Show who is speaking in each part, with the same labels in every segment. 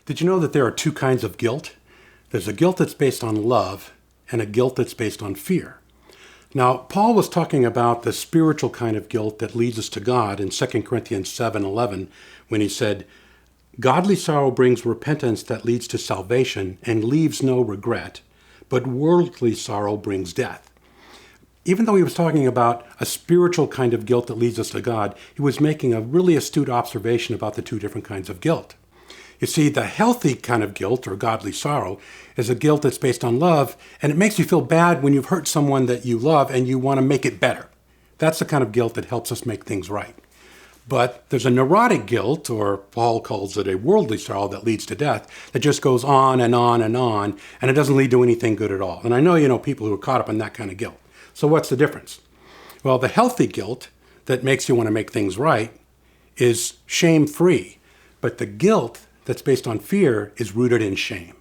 Speaker 1: Did you know that there are two kinds of guilt? There's a guilt that's based on love and a guilt that's based on fear. Now, Paul was talking about the spiritual kind of guilt that leads us to God in 2 Corinthians 7:11 when he said, "Godly sorrow brings repentance that leads to salvation and leaves no regret, but worldly sorrow brings death." Even though he was talking about a spiritual kind of guilt that leads us to God, he was making a really astute observation about the two different kinds of guilt. You see, the healthy kind of guilt, or godly sorrow, is a guilt that's based on love, and it makes you feel bad when you've hurt someone that you love and you want to make it better. That's the kind of guilt that helps us make things right. But there's a neurotic guilt, or Paul calls it a worldly sorrow that leads to death, that just goes on and on and on, and it doesn't lead to anything good at all. And I know you know people who are caught up in that kind of guilt. So what's the difference? Well, the healthy guilt that makes you want to make things right is shame-free, but the guilt that's based on fear is rooted in shame.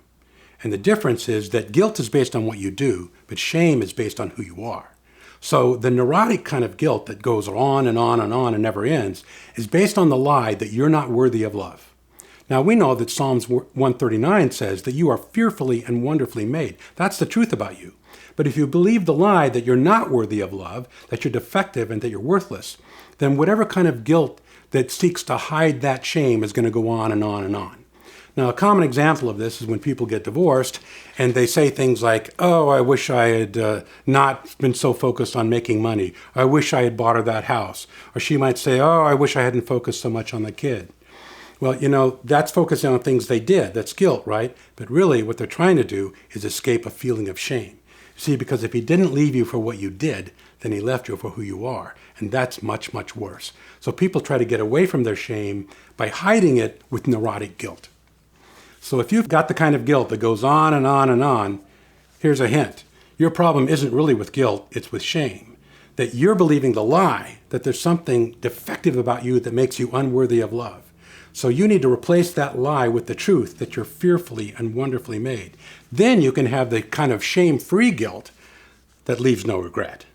Speaker 1: And the difference is that guilt is based on what you do, but shame is based on who you are. So the neurotic kind of guilt that goes on and on and on and never ends is based on the lie that you're not worthy of love. Now we know that Psalms 139 says that you are fearfully and wonderfully made. That's the truth about you. But if you believe the lie that you're not worthy of love, that you're defective and that you're worthless, then whatever kind of guilt that seeks to hide that shame is going to go on and on and on. Now, a common example of this is when people get divorced and they say things like, "Oh, I wish I had not been so focused on making money. I wish I had bought her that house." Or she might say, "Oh, I wish I hadn't focused so much on the kid." Well, that's focusing on things they did. That's guilt, right? But really what they're trying to do is escape a feeling of shame. See, because if he didn't leave you for what you did, then he left you for who you are. And that's much, much worse. So people try to get away from their shame by hiding it with neurotic guilt. So if you've got the kind of guilt that goes on and on and on, here's a hint. Your problem isn't really with guilt, it's with shame. That you're believing the lie that there's something defective about you that makes you unworthy of love. So you need to replace that lie with the truth that you're fearfully and wonderfully made. Then you can have the kind of shame-free guilt that leaves no regret.